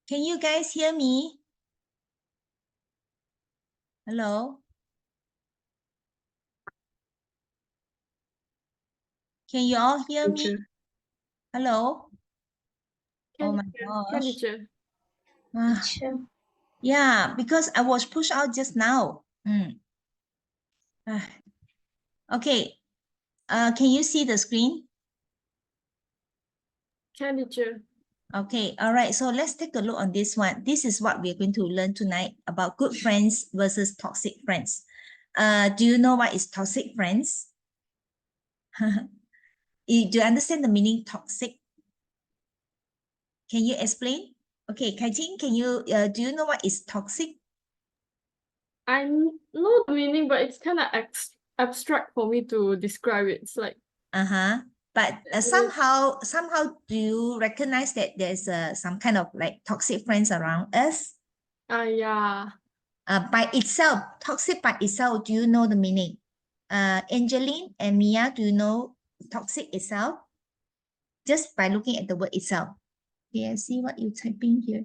Can you guys hear me? Hello? Can you all hear me? Teacher. Hello? Oh my Can gosh. teacher. Ah, yeah, because I was pushed out just now. Ah, okay. Can you see the screen? Can teacher. Okay, all right. So let's take a look on this one. This is what we're going to learn tonight about good friends versus toxic friends. Do you know what is toxic friends? Do you understand the meaning toxic? Can you explain? Okay, Kai Jing, can you do you know what is toxic? I know the meaning, but it's kind of abstract for me to describe it. It's like But somehow do you recognize that there's some kind of like toxic friends around us? yeah. By itself, toxic by itself, do you know the meaning? Angeline and Mia, do you know toxic itself? Just by looking at the word itself. Okay, I see what you're typing here.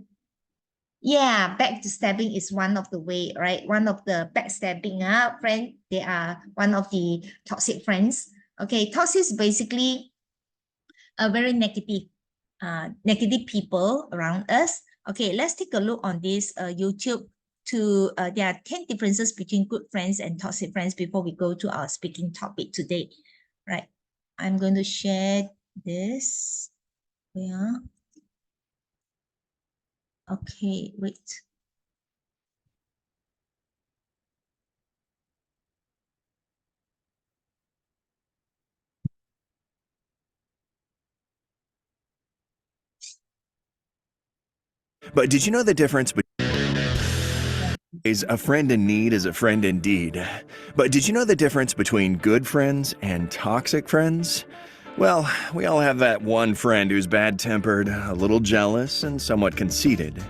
Yeah, backstabbing is one of the way, right? One of the backstabbing friend, they are one of the toxic friends. Okay, toxic is basically a very negative people around us. Okay, let's take a look on this YouTube there are 10 differences between good friends and toxic friends before we go to our speaking topic today, right? I'm going to share this. Yeah. Okay, wait. But did you know the difference between a friend in need is a friend indeed? But did you know the difference between good friends and toxic friends? Well, we all have that one friend who's bad-tempered, a little jealous, and somewhat conceited.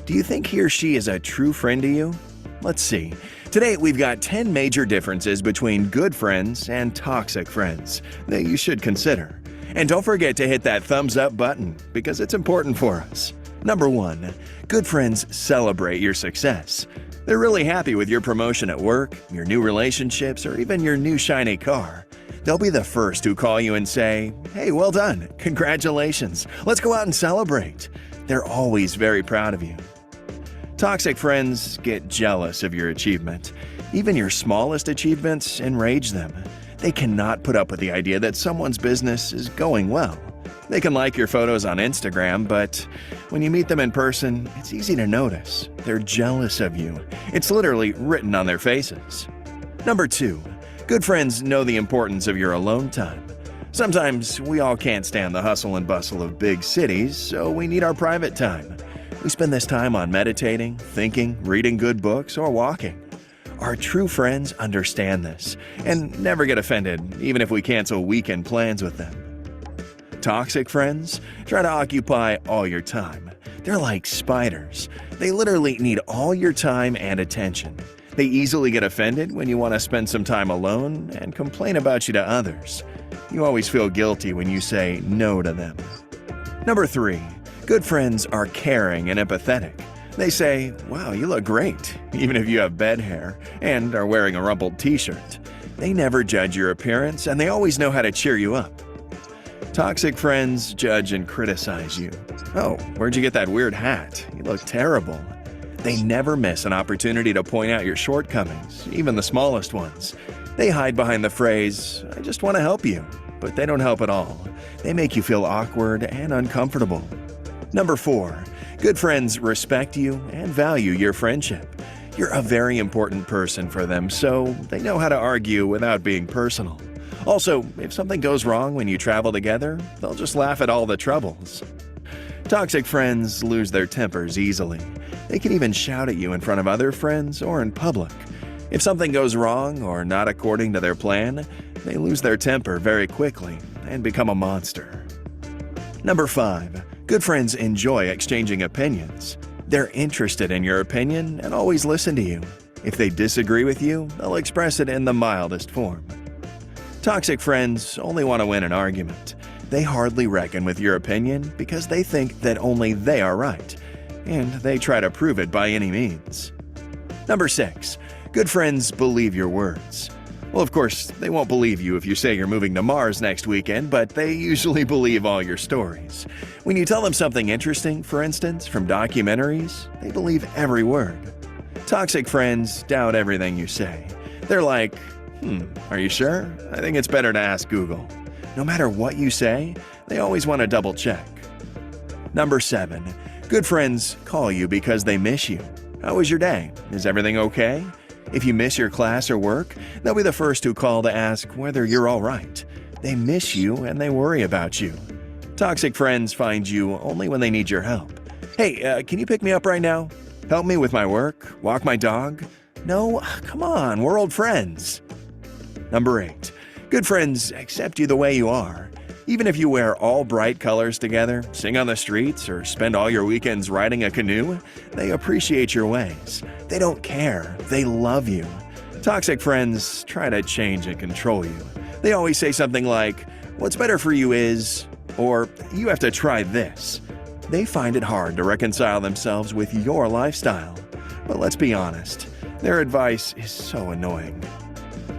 Do you think he or she is a true friend to you? Let's see. Today, we've got 10 major differences between good friends and toxic friends that you should consider. And don't forget to hit that thumbs up button because it's important for us. Number 1. Good friends celebrate your success. They're really happy with your promotion at work, your new relationships, or even your new shiny car. They'll be the first to call you and say, "Hey, well done, congratulations, let's go out and celebrate." They're always very proud of you. Toxic friends get jealous of your achievement. Even your smallest achievements enrage them. They cannot put up with the idea that someone's business is going well. They can like your photos on Instagram, but when you meet them in person, it's easy to notice. They're jealous of you. It's literally written on their faces. Number 2. Good friends know the importance of your alone time. Sometimes we all can't stand the hustle and bustle of big cities, so we need our private time. We spend this time on meditating, thinking, reading good books, or walking. Our true friends understand this and never get offended, even if we cancel weekend plans with them. Toxic friends try to occupy all your time. They're like spiders. They literally need all your time and attention. They easily get offended when you want to spend some time alone and complain about you to others. You always feel guilty when you say no to them. Number 3. Good friends are caring and empathetic. They say, "Wow, you look great," even if you have bad hair and are wearing a rumpled t-shirt. They never judge your appearance and they always know how to cheer you up. Toxic friends judge and criticize you. "Oh, where'd you get that weird hat? You look terrible." They never miss an opportunity to point out your shortcomings, even the smallest ones. They hide behind the phrase, "I just want to help you," but they don't help at all. They make you feel awkward and uncomfortable. Number 4. Good friends respect you and value your friendship. You're a very important person for them, so they know how to argue without being personal. Also, if something goes wrong when you travel together, they'll just laugh at all the troubles. Toxic friends lose their tempers easily. They can even shout at you in front of other friends or in public. If something goes wrong or not according to their plan, they lose their temper very quickly and become a monster. Number 5. Good friends enjoy exchanging opinions. They're interested in your opinion and always listen to you. If they disagree with you, they'll express it in the mildest form. Toxic friends only want to win an argument. They hardly reckon with your opinion because they think that only they are right. and they try to prove it by any means. Number 6. Good friends believe your words. Well, of course, they won't believe you if you say you're moving to Mars next weekend, but they usually believe all your stories. When you tell them something interesting, for instance, from documentaries, they believe every word. Toxic friends doubt everything you say. They're like, are you sure? I think it's better to ask Google. No matter what you say, they always want to double check. Number 7. Good friends call you because they miss you. How was your day? Is everything okay? If you miss your class or work, they'll be the first to call to ask whether you're all right. They miss you and they worry about you. Toxic friends find you only when they need your help. Hey, can you pick me up right now? Help me with my work? Walk my dog? No, come on, we're old friends. Number 8. Good friends accept you the way you are. Even if you wear all bright colors together, sing on the streets, or spend all your weekends riding a canoe, they appreciate your ways. They don't care. They love you. Toxic friends try to change and control you. They always say something like, "What's better for you is," or "You have to try this." They find it hard to reconcile themselves with your lifestyle. But let's be honest, their advice is so annoying.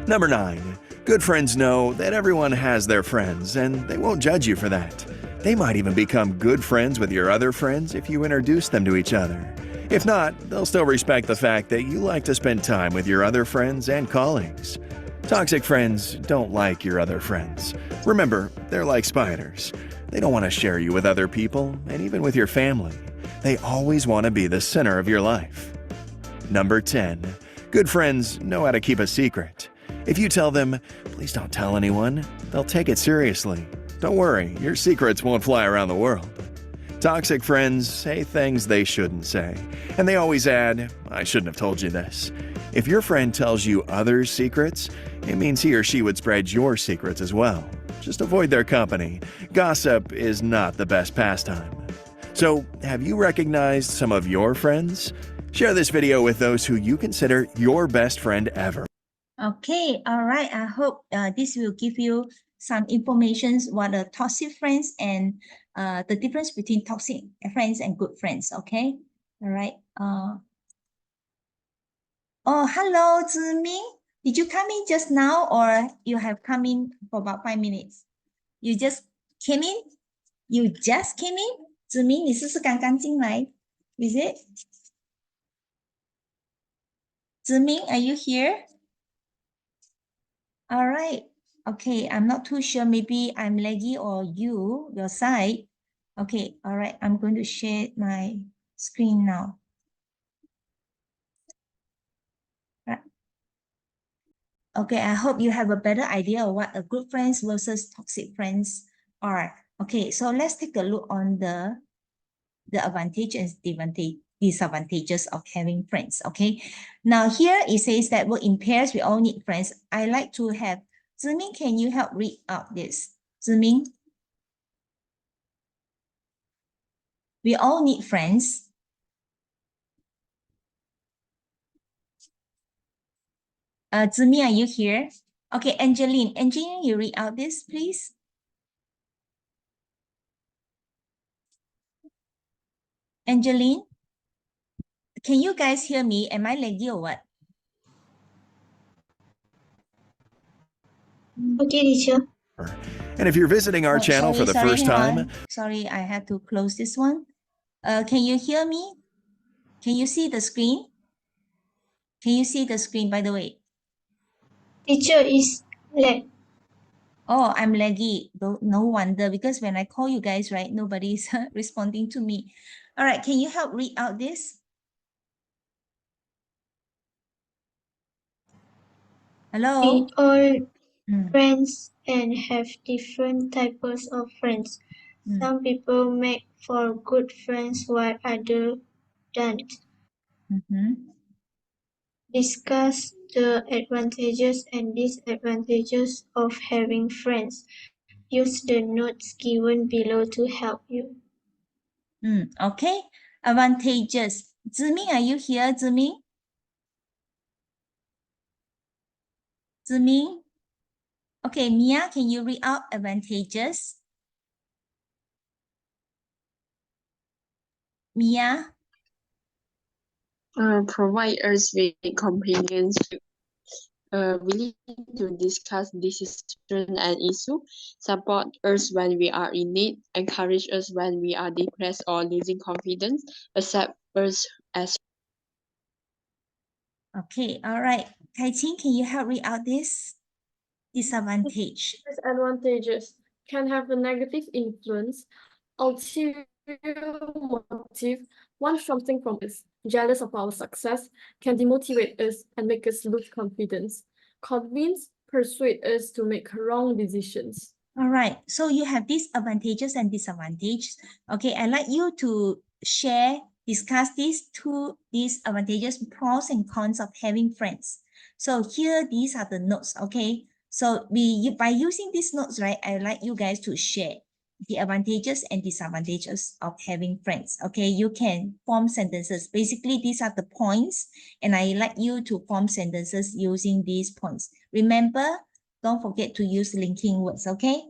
Number 9. Good friends know that everyone has their friends, and they won't judge you for that. They might even become good friends with your other friends if you introduce them to each other. If not, they'll still respect the fact that you like to spend time with your other friends and colleagues. Toxic friends don't like your other friends. Remember, they're like spiders. They don't want to share you with other people, and even with your family. They always want to be the center of your life. Number 10. Good friends know how to keep a secret. If you tell them, "Please don't tell anyone," they'll take it seriously. Don't worry, your secrets won't fly around the world. Toxic friends say things they shouldn't say, and they always add, "I shouldn't have told you this." If your friend tells you others' secrets, it means he or she would spread your secrets as well. Just avoid their company. Gossip is not the best pastime. So, have you recognized some of your friends? Share this video with those who you consider your best friend ever. Okay, all right. I hope this will give you some information what are toxic friends and the difference between toxic friends and good friends. Okay, all right. Oh, hello, Ziming. Did you come in just now or you have come in for about 5 minutes? You just came in? You just came in? 子明，你是不是刚刚进来 ？Is it? 子明, are you here? All right. Okay, I'm not too sure. Maybe I'm laggy or your side. Okay, all right. I'm going to share my screen now. Right. Okay, I hope you have a better idea of what a good friends versus toxic friends are. Okay, so let's take a look on the advantages and disadvantages of having friends. Okay, now here it says that we're in pairs, we all need friends. I like to have Ziming, can you help read out this? Ziming, we all need friends. Ziming, are you here? Okay, Angeline, you read out this, please. Angeline, can you guys hear me? Am I laggy or what? Okay, teacher. And if you're visiting our channel for the first hang time, on. Sorry, I had to close this one. Can you hear me? Can you see the screen? Can you see the screen, by the way? Teacher is lag. Oh, I'm laggy. No wonder, because when I call you guys, right, nobody's responding to me. All right, can you help read out this? Hello? We all Mm, friends and have different types of friends. mm, Some people make for good friends while others don't. mhm. Discuss the advantages and disadvantages of having friends. Use the notes given below to help you. Okay, advantages. Ziming, are you here, Ziming? Ziming? Okay, Mia, can you read out advantages? Mia? Provide us with companionship, willing to discuss decision and issue, support us when we are in need, encourage us when we are depressed or losing confidence, accept us as. Okay, all right. Kai Qing, can you help read out this? Disadvantage. Disadvantages can have a negative influence, ulterior motive, want something from us, jealous of our success, can demotivate us and make us lose confidence, convince, persuade us to make wrong decisions. All right, so you have these advantages and disadvantages. Okay, I'd like you to discuss these advantages, pros and cons of having friends. So here, these are the notes, okay? So by using these notes, right, I'd like you guys to share the advantages and disadvantages of having friends, okay? You can form sentences. Basically, these are the points, and I like you to form sentences using these points. Remember, don't forget to use linking words, okay?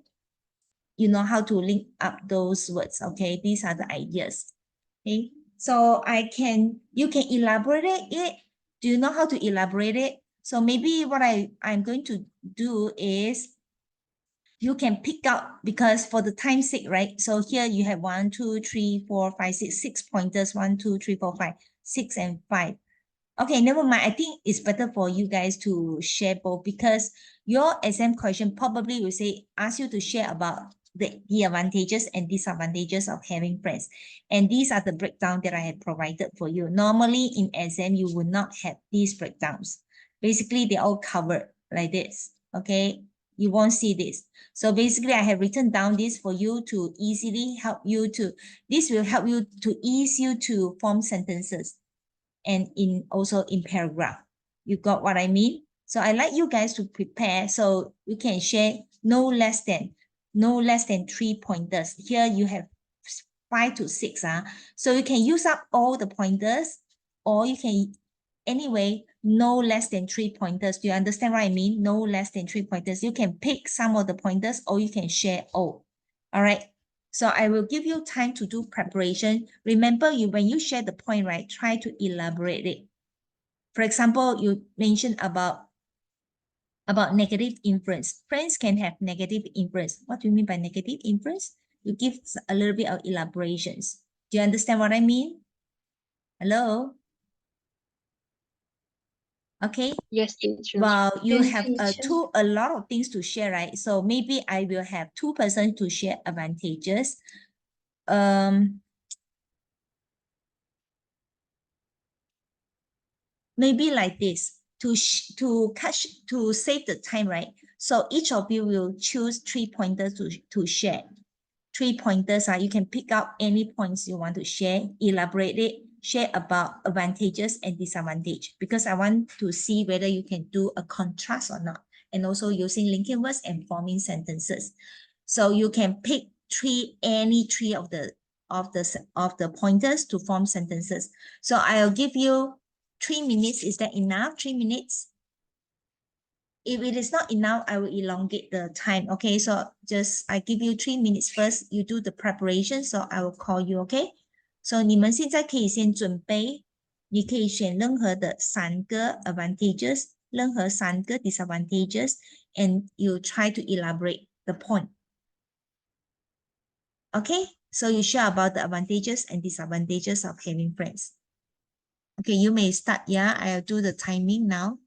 You know how to link up those words, okay? These are the ideas, okay? So you can elaborate it. Do you know how to elaborate it? So maybe what I'm going to do is you can pick out, because for the time's sake, right? So here you have 1, 2, 3, 4, 5, 6, 6 pointers, 1, 2, 3, 4, 5, 6, and 5. Okay, never mind. I think it's better for you guys to share both, because your exam question probably will ask you to share about the advantages and disadvantages of having friends. And these are the breakdown that I have provided for you. Normally in exam, you will not have these breakdowns. Basically, they're all covered like this, okay? You won't see this. So basically, I have written down this for you to easily help you to, this will help you to ease you to form sentences and also in paragraph. You got what I mean? So I like you guys to prepare so you can share no less than 3 pointers. Here you have 5 to 6. So you can use up all the pointers, or you can, anyway, no less than 3 pointers. Do you understand what I mean? No less than 3 pointers. You can pick some of the pointers, or you can share all. All right. So I will give you time to do preparation. Remember, when you share the point, right, try to elaborate it. For example, you mentioned about negative influence. Friends can have negative influence. What do you mean by negative influence? You give a little bit of elaborations. Do you understand what I mean? Hello? Okay. Yes, teacher. Well, you Yes, have teacher. a lot of things to share, right? So maybe I will have 2 persons to share advantages. Maybe like this, to save the time, right? So each of you will choose 3 pointers to share. 3 pointers, you can pick out any points you want to share, elaborate it, share about advantages and disadvantage, because I want to see whether you can do a contrast or not, and also using linking words and forming sentences. So you can pick any three of the pointers to form sentences. So I'll give you 3 minutes. Is that enough? 3 minutes? If it is not enough, I will elongate the time. Okay, so I give you 3 minutes first. You do the preparation, so I will call you. Okay, so 你们现在可以先准备，你可以选任何的3个 advantages，任何3个 disadvantages, and you try to elaborate the point. Okay, so you share about the advantages and disadvantages of having friends. Okay, you may start. Yeah, I'll do the timing now.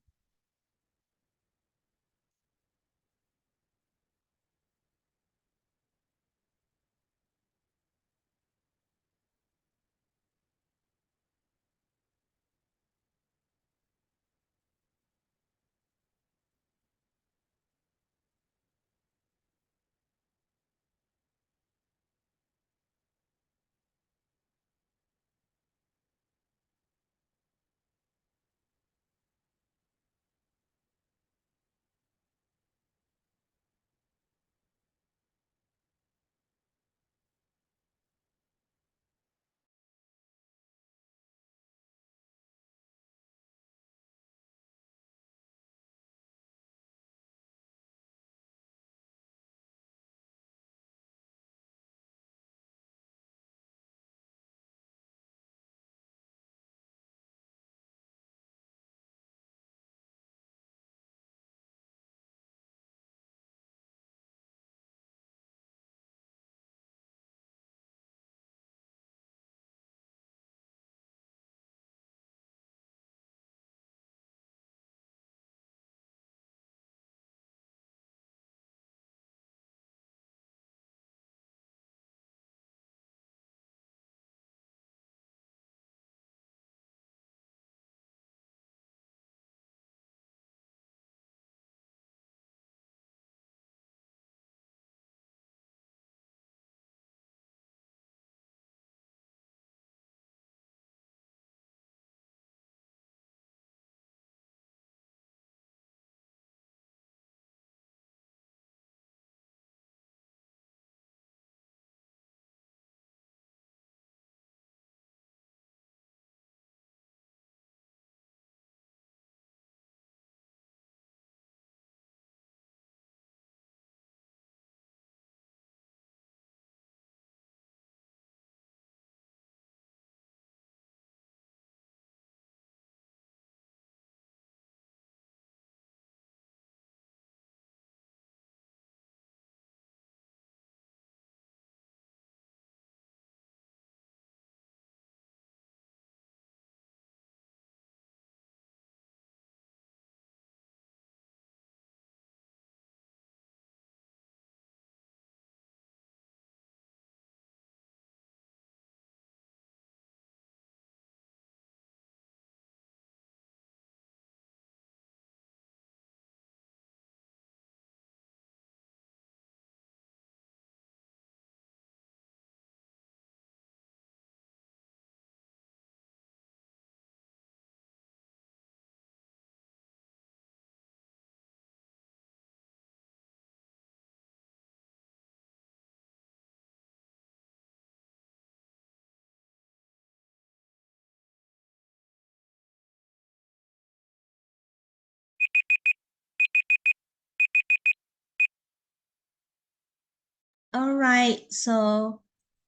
All right, so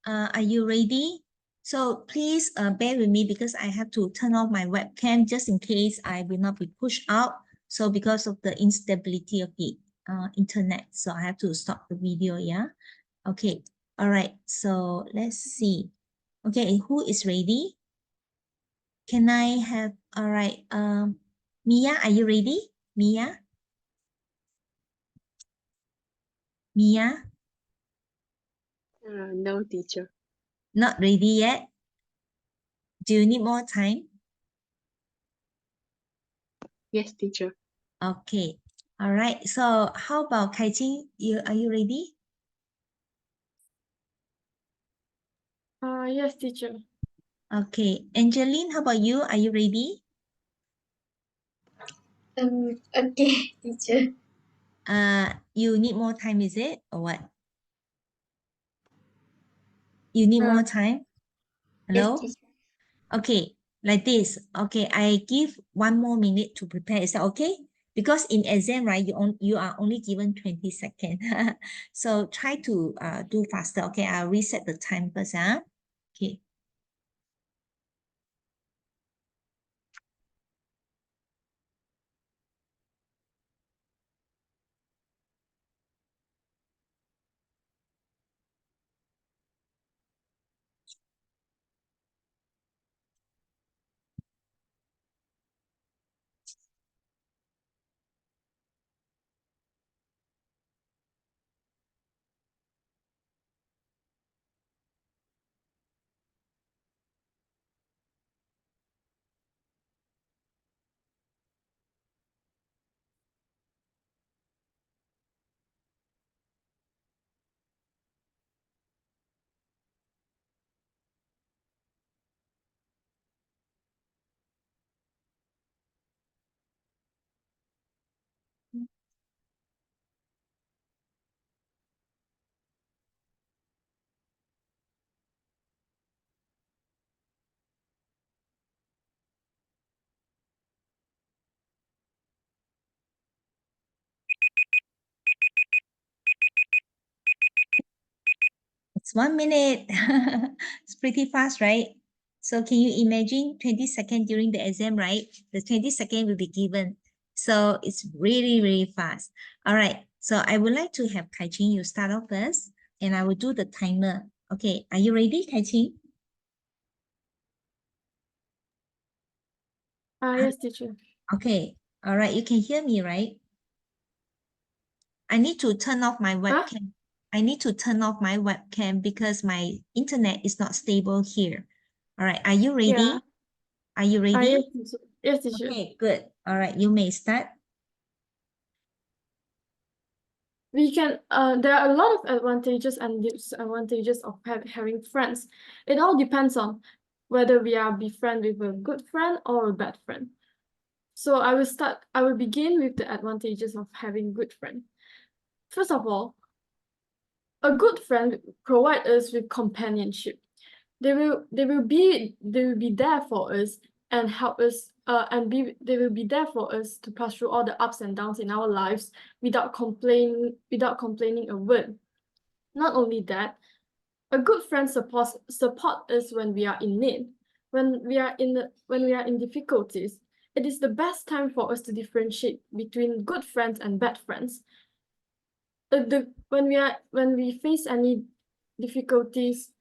are you ready? So please bear with me because I have to turn off my webcam just in case I will not be pushed out. So because of the instability of the internet, so I have to stop the video, yeah? Okay, all right, so let's see. Okay, who is ready? Can I have, all right, Mia, are you ready? Mia? Mia? No, teacher. Not ready yet? Do you need more time? Yes, teacher. Okay. All right. So how about Kai Jing? Are you ready? Yes, teacher. Okay. Angeline, how about you? Are you ready? Okay, teacher. You need more time, is it? Or what? You need more time? Yes, Hello? teacher. Okay, like this. Okay, I give 1 more minute to prepare. Is that okay? Because in exam, right, you are only given 20 seconds. So try to do faster. Okay, I'll reset the time first. Okay. It's 1 minute. It's pretty fast, right? So can you imagine 20 seconds during the exam, right? The 20 seconds will be given. So it's really, really fast. All right. So I would like to have Kai Qing, you start off first, and I will do the timer. Okay. Are you ready, Kai Qing? Yes, teacher. Okay. All right. You can hear me, right? I need to turn off my webcam. I need to turn off my webcam because my internet is not stable here. All right. Are you ready? Yeah. Are you ready? Yes, teacher. Yes, teacher. Okay, good. All right, you may start. We can there are a lot of advantages and disadvantages of having friends. It all depends on whether we are befriend with a good friend or a bad friend. So I will begin with the advantages of having good friend. First of all, a good friend provide us with companionship. They will be there for us and help us they will be there for us to pass through all the ups and downs in our lives without complaining a word. Not only that, a good friend support us when we are in need, when we are in difficulties. It is the best time for us to differentiate between good friends and bad friends. When we face any difficulties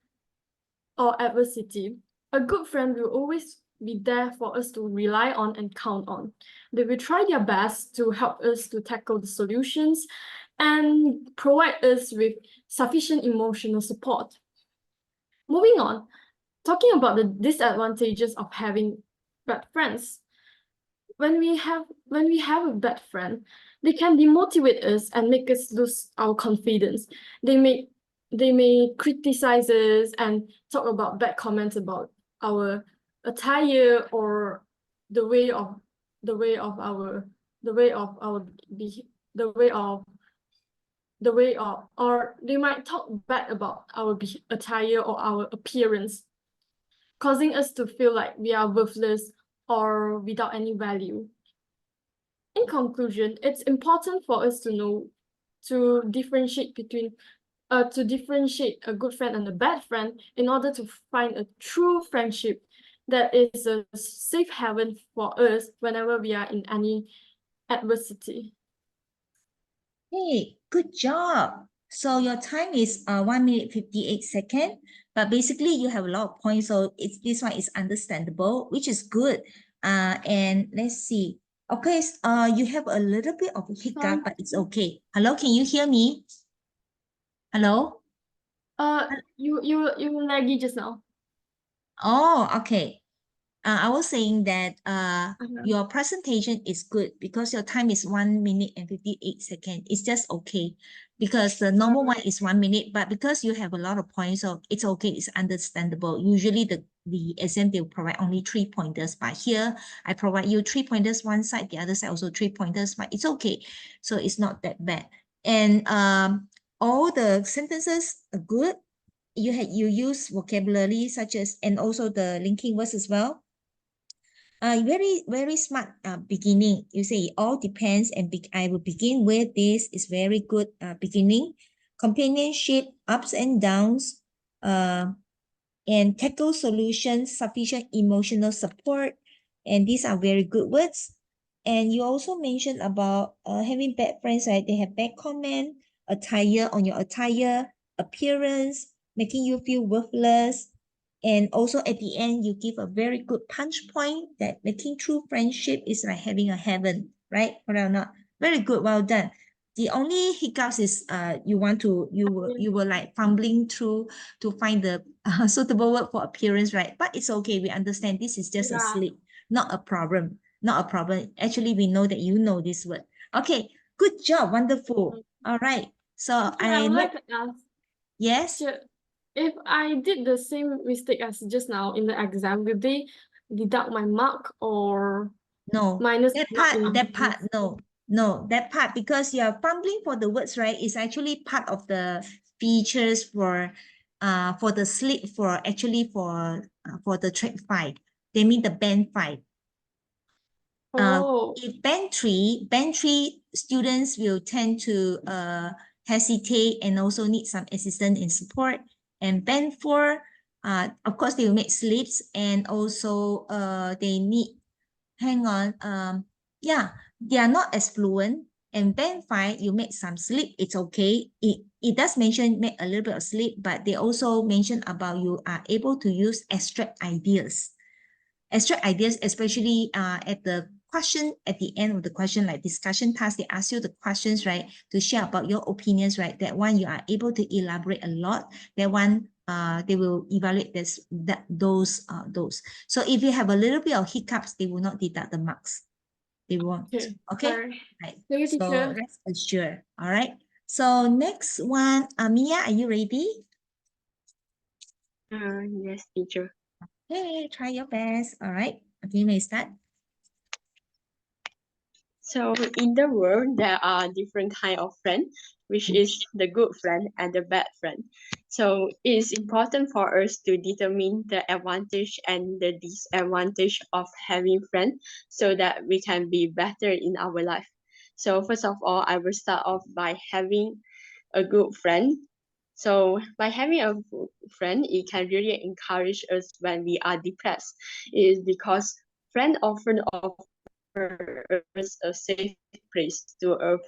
or adversity, a good friend will always be there for us to rely on and count on. They will try their best to help us to tackle the solutions and provide us with sufficient emotional support. Moving on, talking about the disadvantages of having bad friends. When we have a bad friend, they can demotivate us and make us lose our confidence. They may criticize us and talk about bad comments about our attire or the way of our the way of our the way of or they might talk bad about our attire or our appearance, causing us to feel like we are worthless or without any value. In conclusion, it's important for us to differentiate between to differentiate a good friend and a bad friend in order to find a true friendship that is a safe haven for us whenever we are in any adversity. Hey, good job. So your time is 1 minute 58 seconds, but basically you have a lot of points, so this one is understandable, which is good. And let's see. Okay, you have a little bit of a hiccup, but it's okay. Hello, can you hear me? Hello? You laggy just now. Oh, okay. I was saying that Uh-huh. your presentation is good because your time is 1 minute and 58 seconds. It's just okay because the normal one is 1 minute, but because you have a lot of points, so it's okay. It's understandable. Usually the exam, they will provide only 3 pointers, but here I provide you 3 pointers, one side, the other side also 3 pointers, but it's okay. So it's not that bad. And all the sentences are good. You use vocabulary such as, and also the linking words as well. Very smart beginning. You say it all depends, and I will begin with this is very good beginning. Companionship, ups and downs, and tackle solutions, sufficient emotional support, and these are very good words. And you also mentioned about having bad friends, right? They have bad comment, attire on your attire, appearance, making you feel worthless. And also at the end, you give a very good punch point that making true friendship is like having a heaven, right? Or not? Very good, well done. The only hiccups is you were like fumbling through to find the suitable word for appearance, right? But it's okay. We understand this is just a slip, not a problem. Not a problem. Actually, we know that you know this word. Okay, good job. Wonderful. All right. So I would like to ask, yes. if I did the same mistake as just now in the exam, will they deduct my mark or No, minus that part, no, that part, because you are fumbling for the words, right? Is actually part of the features for the slip for the track 5. They mean the band 5. If band 3 students will tend to hesitate and also need some assistance and support. And band 4, of course, they will make slips, and also they need, hang on, yeah, they are not as fluent. And band 5, you make some slip, it's okay. It does mention make a little bit of slip, but they also mention about you are able to use abstract ideas. Abstract ideas, especially at the question, at the end of the question, like discussion task, they ask you the questions, right, to share about your opinions, right? That one you are able to elaborate a lot. That one they will evaluate those. So if you have a little bit of hiccups, they will not deduct the marks. They won't. Okay. Right. Thank you, So teacher. rest assured. All right. So next one, Mia, are you ready? Yes, teacher. Okay, try your best. All right. Okay, you may start. So in the world, there are different kind of friends, which is the good friend and the bad friend. So it is important for us to determine the advantage and the disadvantage of having friends so that we can be better in our life. So first of all, I will start off by having a good friend. So by having a good friend, it can really encourage us when we are depressed. It is because friends often offer us a safe place to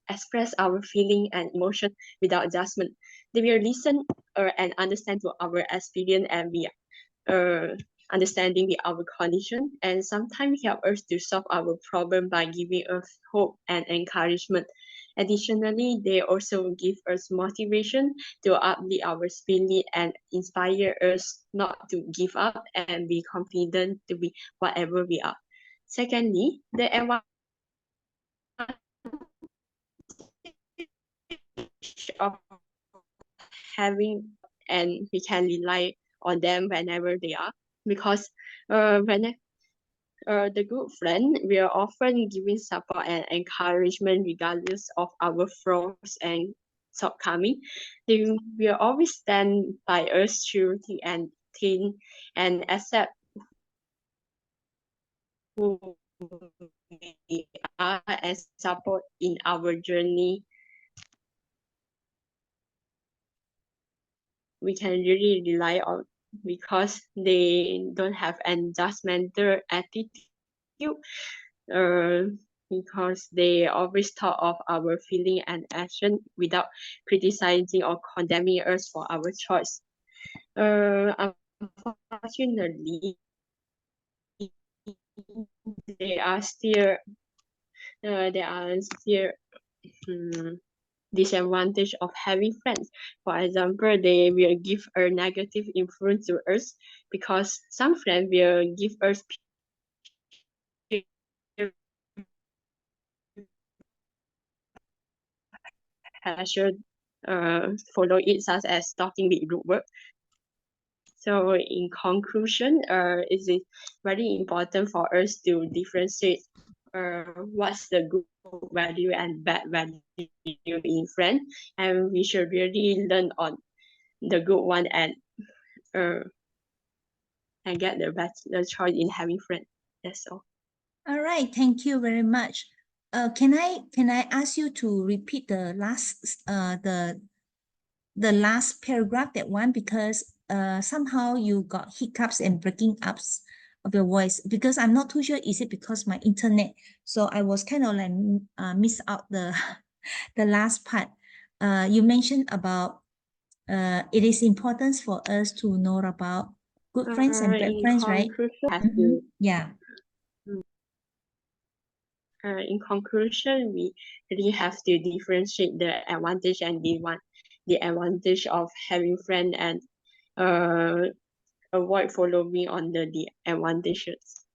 express our feeling and emotion without judgment. They will listen and understand to our experience and be understanding with our condition, and sometimes help us to solve our problem by giving us hope and encouragement. Additionally, they also give us motivation to uplift our spirit and inspire us not to give up and be confident to be whatever we are. Secondly, the advantage of having, and we can rely on them whenever they are, because when the good friend will often giving support and encouragement regardless of our flaws and shortcoming. They will always stand by us through thick and thin and accept who we are and support in our journey we can really rely on because they don't have an judgmental attitude, uh, because they always thought of our feeling and action without criticizing or condemning us for our choice. Unfortunately, they are still disadvantage of having friends. For example, they will give a negative influence to us because some friends will give us pressure, follow it such as talking with rude word. So in conclusion, it is very important for us to differentiate what's the good value and bad value in friend, and we should really learn on the good one uh, and get the better choice in having friends. That's all. All right, thank you very much. Can I ask you to repeat the last paragraph, that one, because somehow you got hiccups and breaking ups of your voice, because I'm not too sure, is it because my internet? So I was kind of like miss out the the last part. You mentioned about it is important for us to know about good friends and bad In friends, right? conclusion, have to Yeah. in conclusion, we really have to differentiate the advantage and the advantage of having friends and avoid following on the advantages.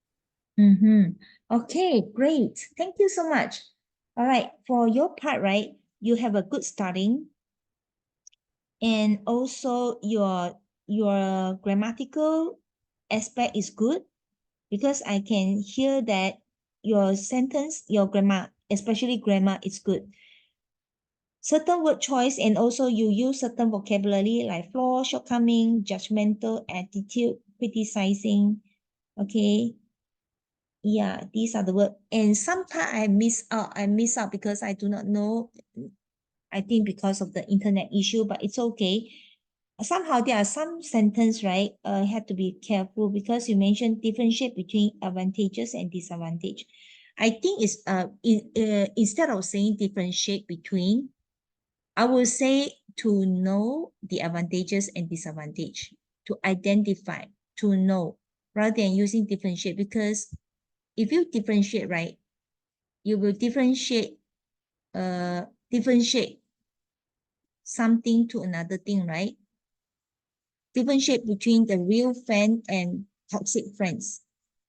Okay, great. Thank you so much. All right, for your part, right, you have a good starting, and also your grammatical aspect is good, because I can hear that your sentence, your grammar, especially grammar, is good. Certain word choice, and also you use certain vocabulary like flaw, shortcoming, judgmental attitude, criticizing. Okay. Yeah, these are the word. And sometimes I miss out because I do not know. I think because of the internet issue, but it's okay. Somehow there are some sentence, right? Have to be careful because you mentioned differentiate between advantages and disadvantage. I think it's instead of saying differentiate between, I will say to know the advantages and disadvantage, to identify, to know, rather than using differentiate, because if you differentiate, right, you will differentiate something to another thing, right? Differentiate between the real friend and toxic friends,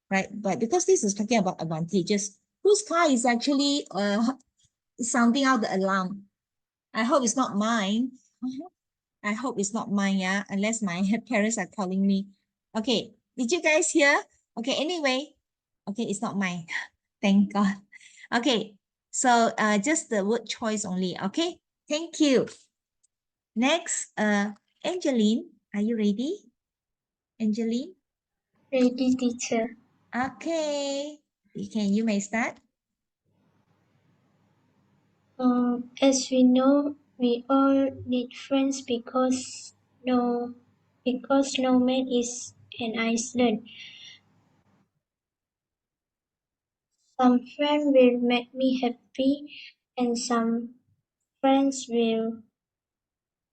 right? But because this is talking about advantages, whose car is actually sounding out the alarm? I hope it's not mine. I hope it's not mine, yeah, unless my parents are calling me. Okay, did you guys hear? Okay, anyway, okay, it's not mine. Thank God. Okay, so just the word choice only. Okay, thank you. Next, Angeline, are you ready? Angeline? Ready, teacher. Okay, you may start. As we know, we all need friends because no man is an island. Some friends will make me happy, and some friends will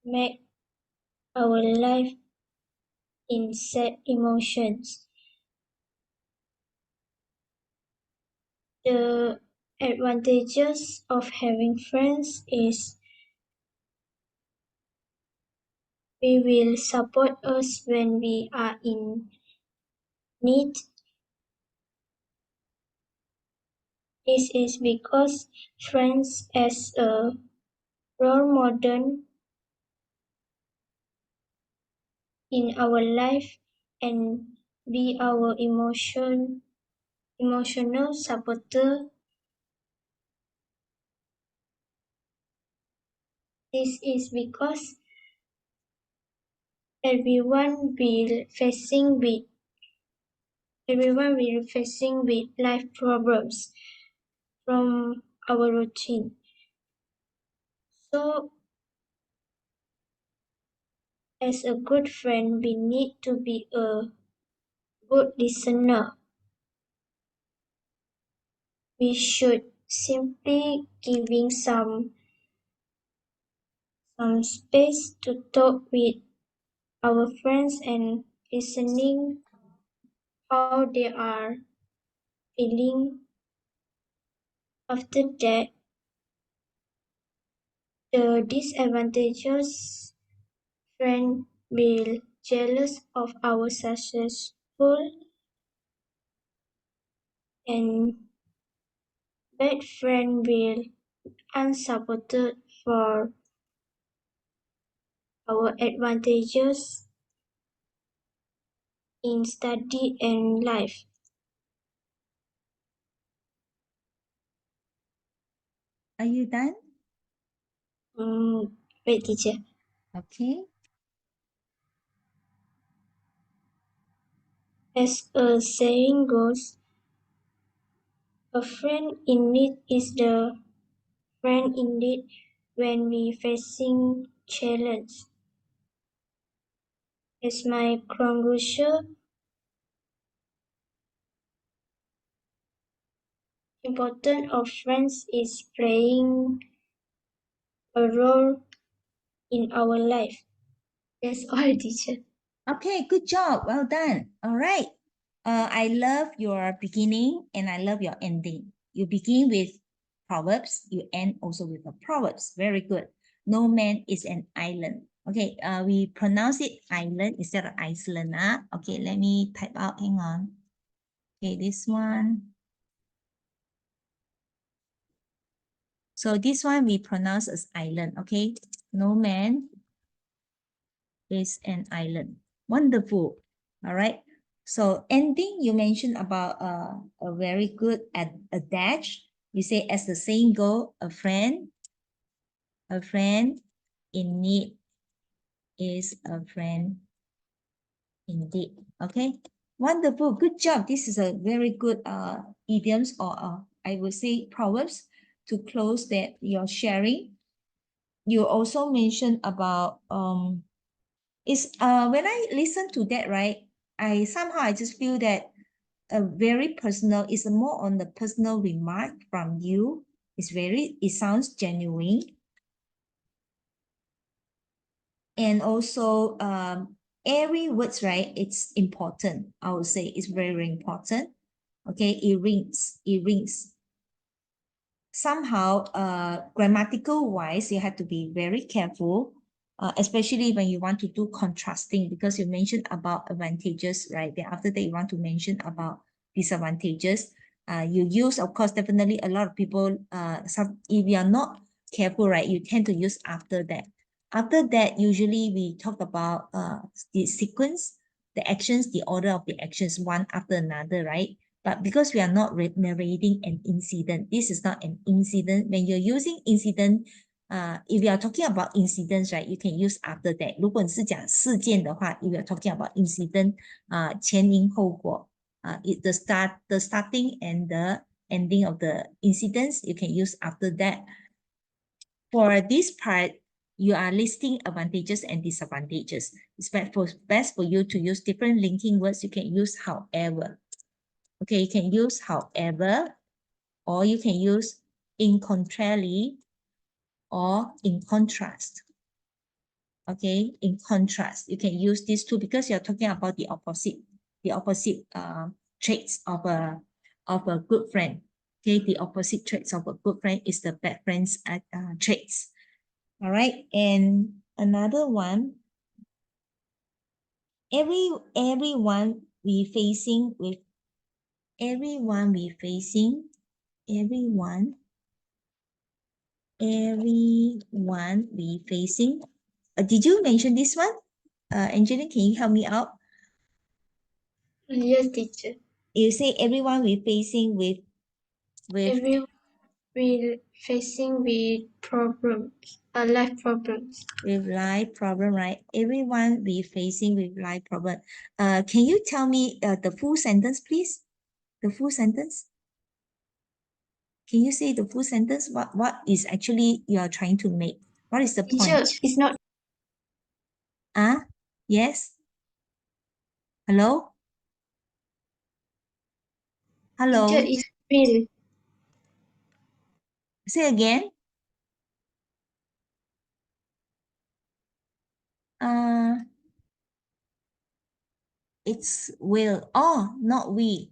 make our life in sad emotions. The advantages of having friends is they will support us when we are in need. This is because friends as a role model in our life and be our emotional supporter. This is because everyone will facing with life problems from our routine. So As a good friend, we need to be a good listener. We should simply giving some space to talk with our friends and listening how they are feeling. After that, the disadvantageous friend will jealous of our successful and bad friend will unsupported for our advantages in study and life. Are you done? Wait, teacher. Okay. As a saying goes, a friend in need is the friend indeed when we facing challenge. As my conclusion, importance of friends is playing a role in our life. That's all, teacher. Okay, good job. Well done. All right. I love your beginning and I love your ending. You begin with Proverbs, you end also with a Proverbs. Very good. No man is an island. Okay, we pronounce it island instead of Iceland. Okay, let me type out. Hang on. Okay, this one. So this one we pronounce as island. Okay, no man is an island. Wonderful. All right. So ending, you mentioned about a very good at a dash. You say, as the saying go, a friend in need is a friend indeed. Okay. Wonderful. Good job. This is a very good idioms or I would say proverbs to close that your sharing. You also mentioned about is when I listen to that, right? I just feel that a very personal is more on the personal remark from you. It sounds genuine. And also every words, right? It's important. I would say it's very, very important. Okay, it rings. Somehow grammatical wise, you have to be very careful, especially when you want to do contrasting, because you mentioned about advantages, right? Then after that, you want to mention about disadvantages. You use, of course, definitely a lot of people, if you are not careful, right, you tend to use after that. After that, usually we talk about the sequence, the actions, the order of the actions, one after another, right? But because we are not narrating an incident, this is not an incident. When you're using incident, if you are talking about incidents, right, you can use after that. 如果你是讲事件的话 if you're talking about incident, 前因后果, the starting and the ending of the incidents, you can use after that. For this part, you are listing advantages and disadvantages. It's best for you to use different linking words. You can use however. Okay, you can use however, or you can use in contrary, or in contrast. Okay, in contrast, you can use these two because you're talking about the opposite traits of a good friend. Okay, the opposite traits of a good friend is the bad friend's traits. All right, and another one, everyone we facing did you mention this one? Angelina, can you help me out? Yes, teacher. You say everyone we facing with Every will facing with problems, life problems. life problem, right? Everyone we facing with life problem. Can you tell me the full sentence, please? The full sentence. Can you say the full sentence? What is actually you are trying to make? What is the point? Teacher, it's not. Yes? Hello? Hello? Teacher is will. Say again. It's will. Oh, not we.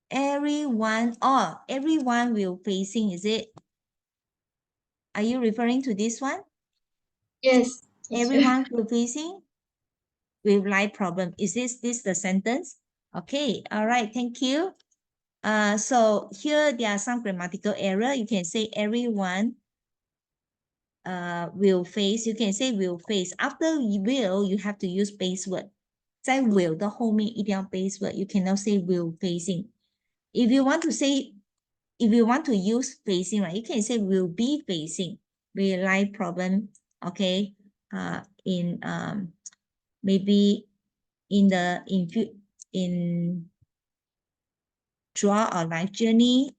Everyone. Oh, everyone will facing, is it? Are you referring to this one? Yes, teacher. Everyone will facing with life problem. Is this the sentence? Okay, all right, thank you. So here there are some grammatical error. You can say everyone will face. You can say will face. After will, you have to use base word. 在 will 的后面一定要 base word. You cannot say will facing. If you want to use facing, right, you can say will be facing real life problem, okay? In maybe in throughout our life journey,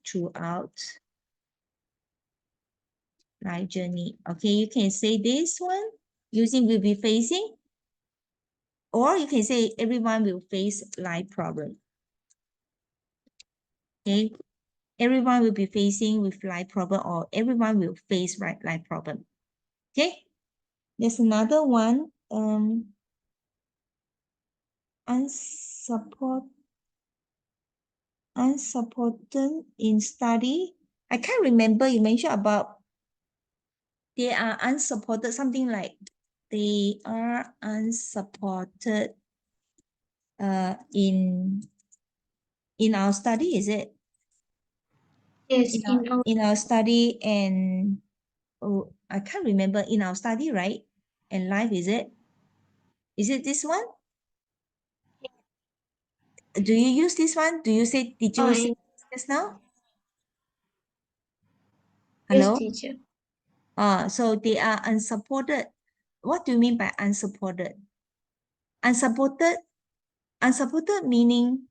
okay, you can say this one using will be facing, or you can say everyone will face life problem. Okay, everyone will be facing with life problem, or everyone will face life problem. Okay, there's another one. Unsupported in study. I can't remember. You mentioned about they are unsupported, something like they are unsupported in our study, is it? Yes, In our study, and oh, I can't remember, in our study, right? And life, is it? Is it this one? Do you use this one? Did you say just now? Hello? Yes, teacher. So they are unsupported. What do you mean by unsupported? Unsupported meaning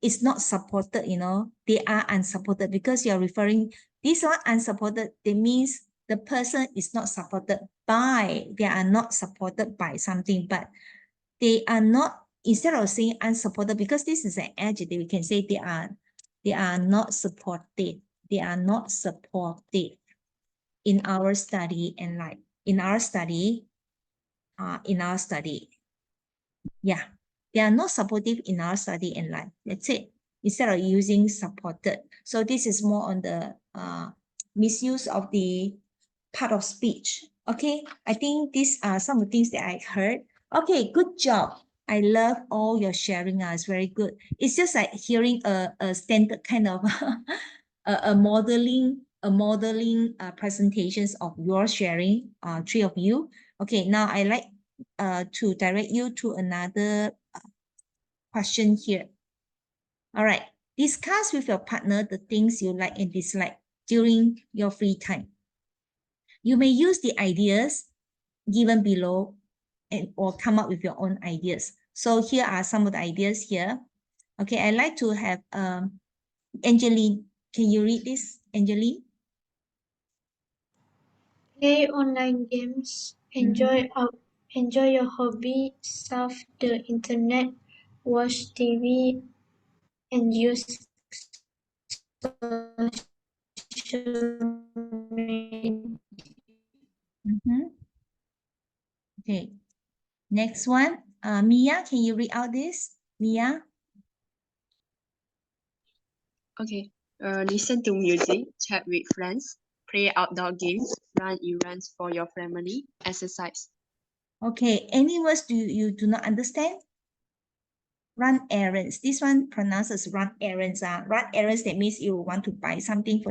it's not supported, you know. They are unsupported because you're referring, this one unsupported, that means the person is not supported by, they are not supported by something, but they are not, instead of saying unsupported, because this is an adjective, we can say they are not supported. They are not supported in our study and life. In our study. Yeah, they are not supportive in our study and life. That's it. Instead of using supported. So this is more on the misuse of the part of speech. Okay, I think these are some of the things that I heard. Okay, good job. I love all your sharing. It's very good. It's just like hearing a standard kind of a modeling presentations of your sharing, three of you. Okay, now I like to direct you to another question here. All right, discuss with your partner the things you like and dislike during your free time. You may use the ideas given below or come up with your own ideas. So here are some of the ideas here. Okay, I'd like to have Angeline. Can you read this, Angeline? Play online games. Enjoy your hobby. Surf the internet. Watch TV. And use social media. Okay, next one. Mia, can you read out this? Mia? Okay. Listen to music, chat with friends, play outdoor games, run errands for your family, exercise. Okay, any words you do not understand? Run errands. This one pronounces run errands. Run errands, that means you want to buy something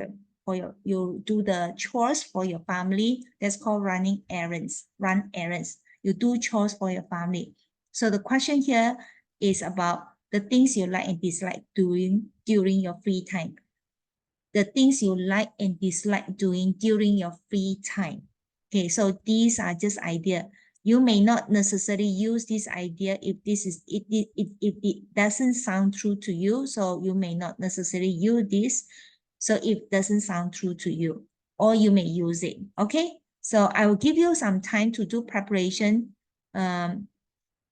you do the chores for your family. That's called running errands. Run errands. You do chores for your family. So the question here is about the things you like and dislike doing during your free time. The things you like and dislike doing during your free time. Okay, so these are just ideas. You may not necessarily use this idea if it doesn't sound true to you. So you may not necessarily use this. So if it doesn't sound true to you, or you may use it. Okay, so I will give you some time to do preparation.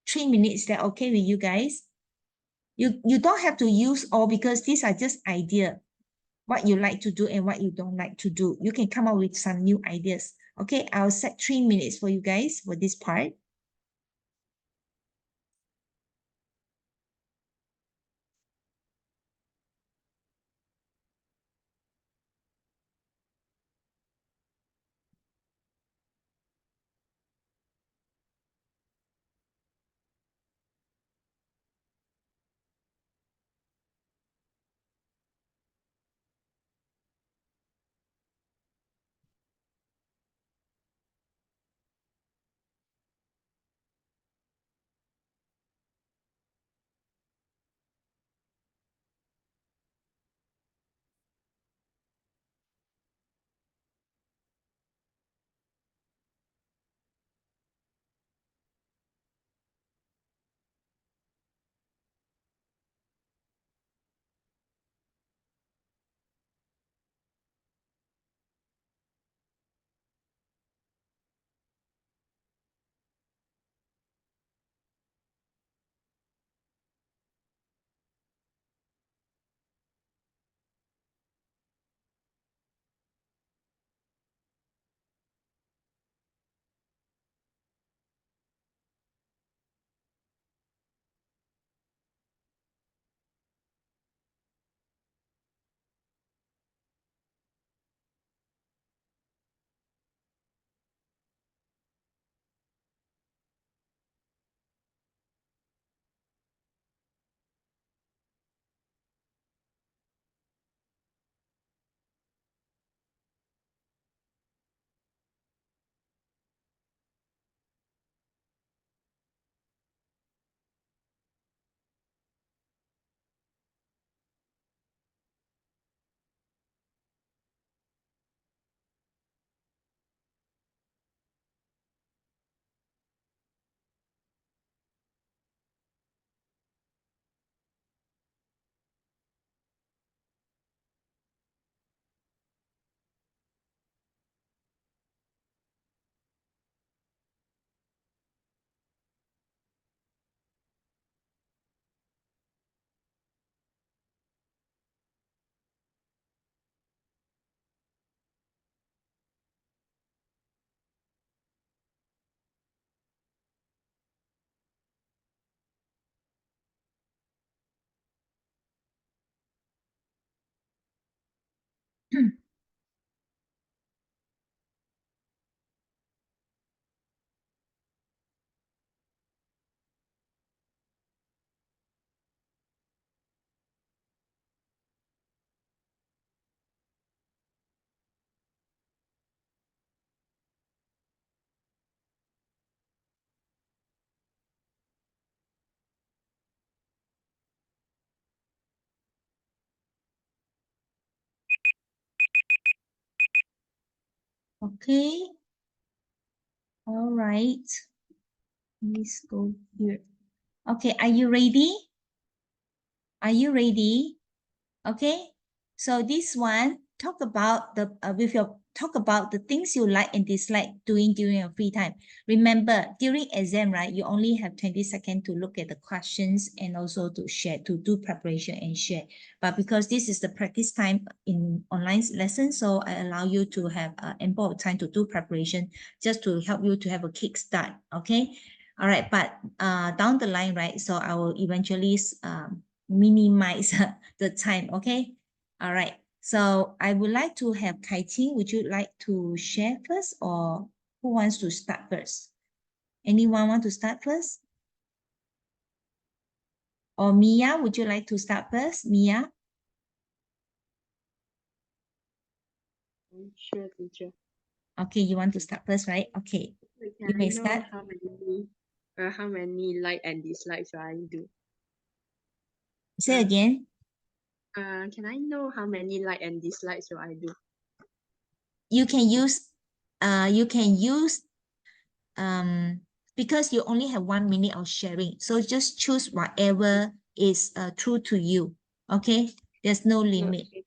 3 minutes. Is that okay with you guys? You don't have to use all because these are just idea. What you like to do and what you don't like to do. You can come up with some new ideas. Okay, I'll set 3 minutes for you guys for this part. Okay. All right. Let's go here. Okay, are you ready? Are you ready? Okay. So this one talk about the talk about the things you like and dislike doing during your free time. Remember, during exam, right, you only have 20 seconds to look at the questions and also to share, to do preparation and share. But because this is the practice time in online lesson, so I allow you to have ample time to do preparation just to help you to have a kickstart. Okay. All right. But down the line, right, so I will eventually minimize the time. Okay. All right. So I would like to have Kai Ting. Would you like to share first, or who wants to start first? Anyone want to start first? Or Mia, would you like to start first? Mia? Sure, teacher. Okay, you want to start first, right? Okay. Can You may I know start. how many like and dislikes should I do? Say again. Can I know how many like and dislikes should I do? You can use because you only have 1 minute of sharing. So just choose whatever is true to you. Okay. There's no limit. Okay.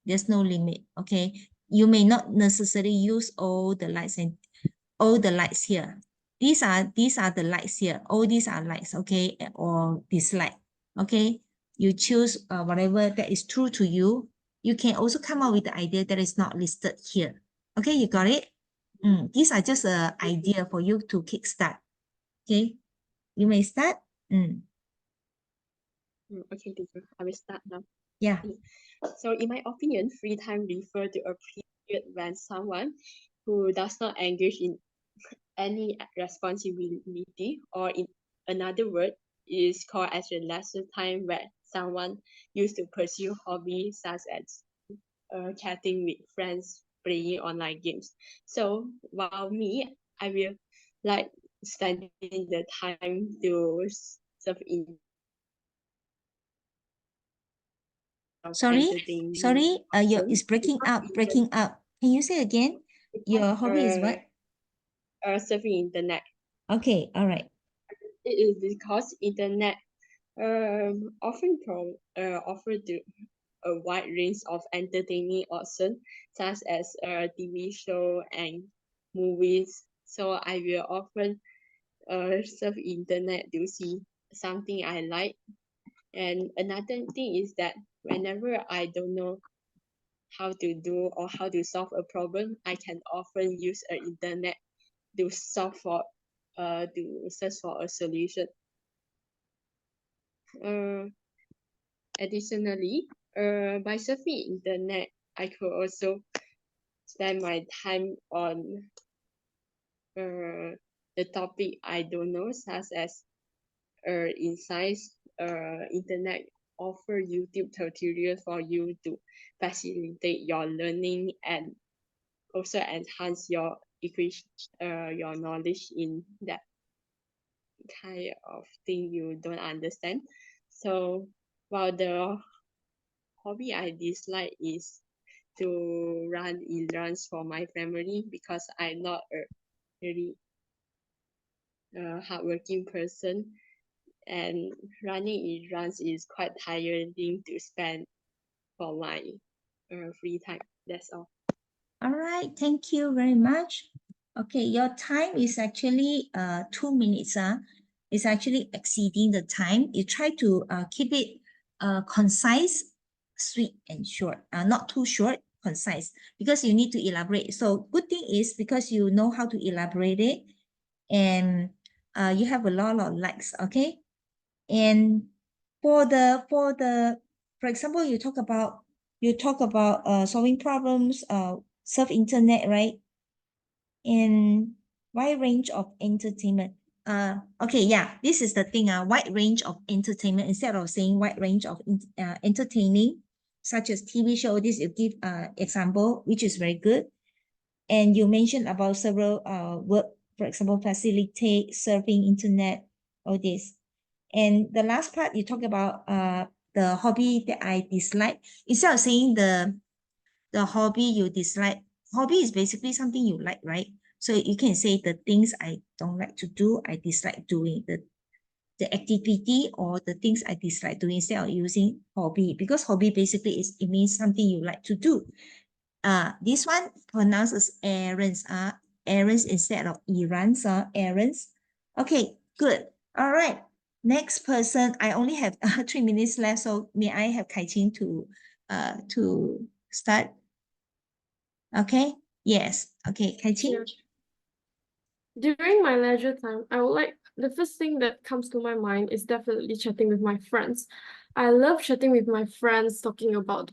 There's no limit. Okay. You may not necessarily use all the lights and all the lights here. These are the likes here. All these are likes, okay, or dislike. Okay, you choose whatever that is true to you. You can also come up with the idea that is not listed here. Okay, you got it? These are just an idea for you to kickstart. Okay, you may start. Okay, teacher, I will start now. Yeah. So in my opinion, free time refer to a period when someone who does not engage in any responsibility, or in another word, is called as a leisure time, where someone used to pursue hobbies such as chatting with friends, playing online games. So while me, I will like spending the time to surf in Sorry, entertaining. it's breaking up. Can you say again? Your hobby is what? Surfing internet. Okay, all right. It is because internet often offer a wide range of entertaining options, such as TV show and movies. So I will often surf internet to see something I like. And another thing is that whenever I don't know how to do or how to solve a problem, I can often use internet to search for a solution. Additionally, by surfing internet, I could also spend my time on the topic I don't know, such as in science. Internet offer YouTube tutorials for you to facilitate your learning and also enhance your your knowledge in that kind of thing you don't understand. So while the hobby I dislike is to run errands for my family, because I'm not a very hardworking person, and running errands is quite tiring to spend for my free time. That's all. All right, thank you very much. Okay, your time is actually 2 minutes. It's actually exceeding the time. You try to keep it concise, sweet, and short. Not too short, concise, because you need to elaborate. So good thing is because you know how to elaborate it, and you have a lot of likes. Okay, and for example, you talk about solving problems, surf internet, right? And wide range of entertainment. Okay, yeah, this is the thing. Wide range of entertainment, instead of saying wide range of entertaining, such as TV show. This you give example, which is very good. And you mentioned about several work, for example, facilitate surfing internet, all this. And the last part, you talk about the hobby that I dislike. Instead of saying the hobby you dislike, hobby is basically something you like, right? So you can say the things I don't like to do, I dislike doing the activity or the things I dislike doing, instead of using hobby, because hobby basically it means something you like to do. This one pronounced as errands. Errands instead of errands. Errands. Okay, good. All right. Next person. I only have 3 minutes left, so may I have Kai Qing to start? Okay. Yes. Okay, Kai Qing. Yeah. During my leisure time, the first thing that comes to my mind is definitely chatting with my friends. I love chatting with my friends, talking about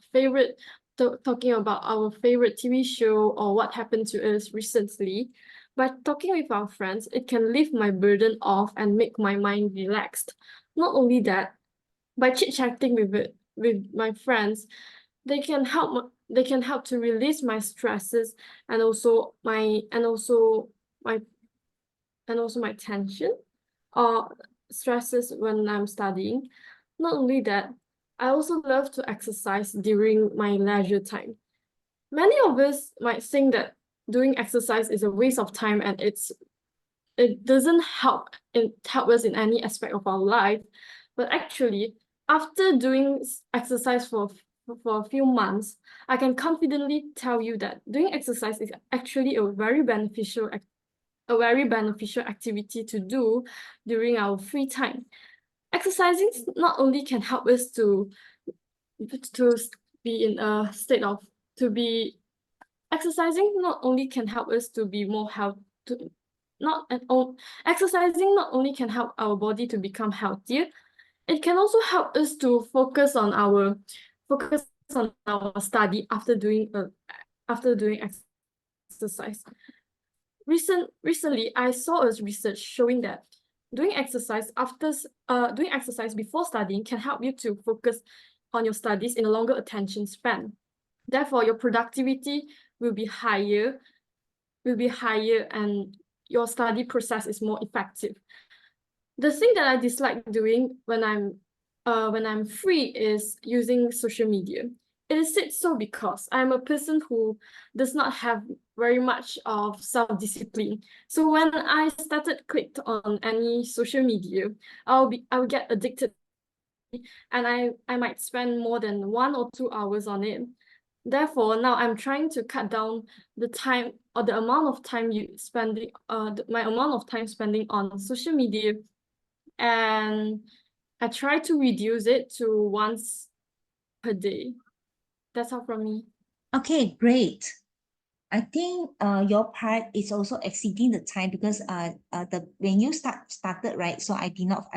talking about our favorite TV show or what happened to us recently. By talking with our friends, it can lift my burden off and make my mind relaxed. Not only that, by chit-chatting with my friends, they can help to release my stresses and also my tension or stresses when I'm studying. Not only that, I also love to exercise during my leisure time. Many of us might think that doing exercise is a waste of time and it doesn't help us in any aspect of our life. But actually, after doing exercise for a few months, I can confidently tell you that doing exercise is actually a very beneficial a very beneficial activity to do during our free time. Exercising not only can help us to be in a state of exercising not only can help us to be more healthy. Exercising not only can help our body to become healthier, it can also help us to focus on our study after doing exercise. Recently, I saw a research showing that doing exercise before studying can help you to focus on your studies in a longer attention span. Therefore, your productivity will be higher, and your study process is more effective. The thing that I dislike doing when I'm free is using social media. It is said so because I'm a person who does not have very much of self-discipline. So when I clicked on any social media, I will get addicted, and I might spend more than 1 or 2 hours on it. Therefore, now I'm trying to cut down the time or the amount of time my amount of time spending on social media, and I try to reduce it to once per day. That's all from me. Okay, great. I think your part is also exceeding the time because when you started, right? So I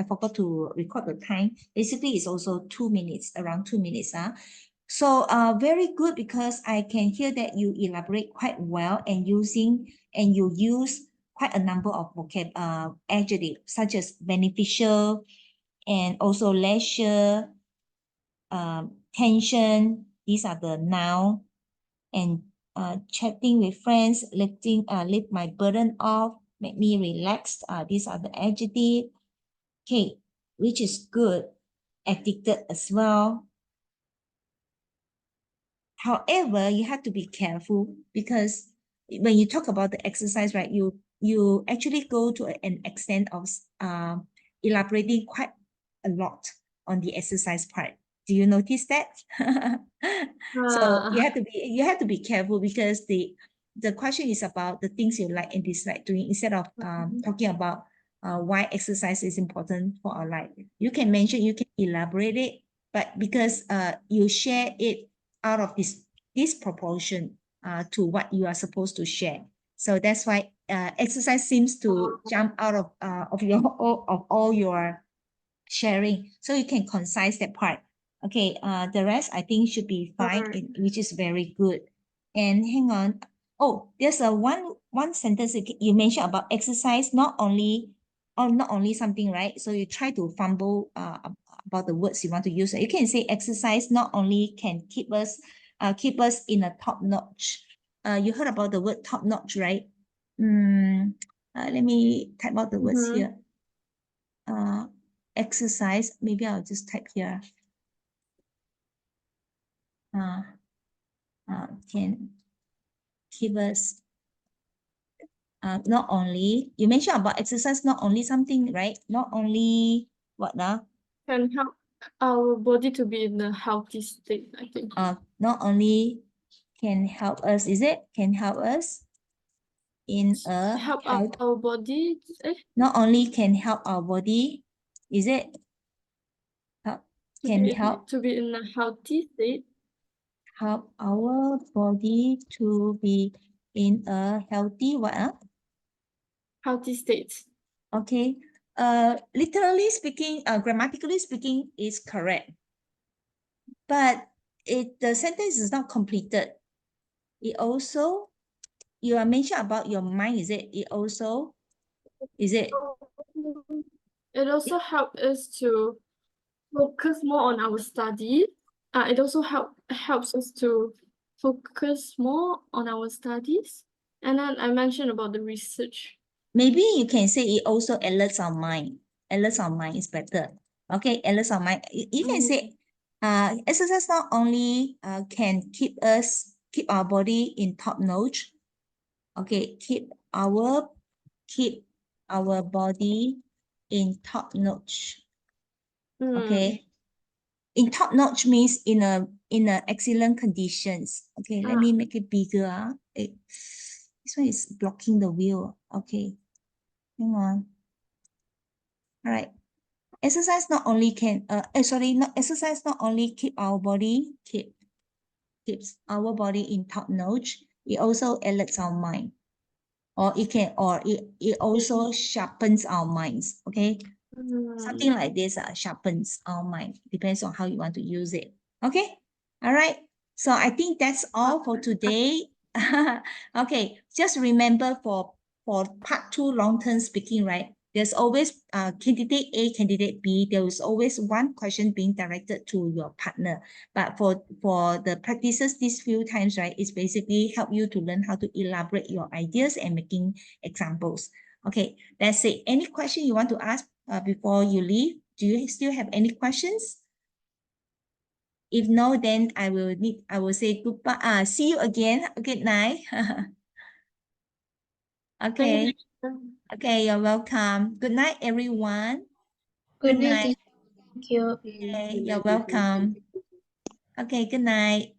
forgot to record the time. Basically, it's also 2 minutes, around 2 minutes. So very good, because I can hear that you elaborate quite well and you use quite a number of adjectives such as beneficial and also leisure, tension. These are the noun. And chatting with friends, lift my burden off, make me relaxed. These are the adjectives. Okay, which is good. Addicted as well. However, you have to be careful, because when you talk about the exercise, right, you actually go to an extent of elaborating quite a lot on the exercise part. Do you notice that? So you have to be careful, because the question is about the things you like and dislike doing, instead of talking about why exercise is important for our life. You can elaborate it, but because you share it out of this proportion to what you are supposed to share. So that's why exercise seems to jump out of all your sharing. So you can concise that part. Okay, the rest I think should be fine, which is very good. And hang on. Oh, there's a one sentence you mentioned about exercise, not only something, right? So you try to fumble about the words you want to use. You can say exercise not only can keep us in a top notch. You heard about the word top notch, right? Let me type out the words here. Exercise, maybe I'll just type here. Can keep us not only, you mentioned about exercise, not only something, right? Not only what now? Can help our body to be in a healthy state, I think. Not only can help us, is it? Can help us in a help our body. Not only can help our body, is it? Can help to be in a healthy state. Help our body to be in a healthy what? Healthy state. Okay. Literally speaking, grammatically speaking, is correct. But the sentence is not completed. It also, you are mentioned about your mind, is it? It also, is it? It also helps us to focus more on our study. It also helps us to focus more on our studies. And then I mentioned about the research. Maybe you can say it also alerts our mind. Alerts our mind is better. Okay, alerts our mind. You can say exercise not only can keep our body in top notch. Okay, keep our body in top notch. Okay, in top notch means in a excellent conditions. Okay, let me make it bigger. It's This one is blocking the wheel. Okay. Hang on. All right. Exercise not only can exercise not only keeps our body in top notch, it also alerts our mind. Or it also sharpens our minds. Okay. Something like this sharpens our mind. Depends on how you want to use it. Okay. All right. So I think that's all for today. Okay. Just remember for part 2 long-term speaking, right? There's always candidate A, candidate B. There is always one question being directed to your partner. But for the practices these few times, right, it's basically help you to learn how to elaborate your ideas and making examples. Okay, that's it. Any question you want to ask before you leave? Do you still have any questions? If no, then I will say goodbye. See you again. Good night. Okay. Thank you. Okay, you're welcome. Good night, everyone. Good Good night, night. teacher. Thank you. Okay, you're welcome. Okay, good night.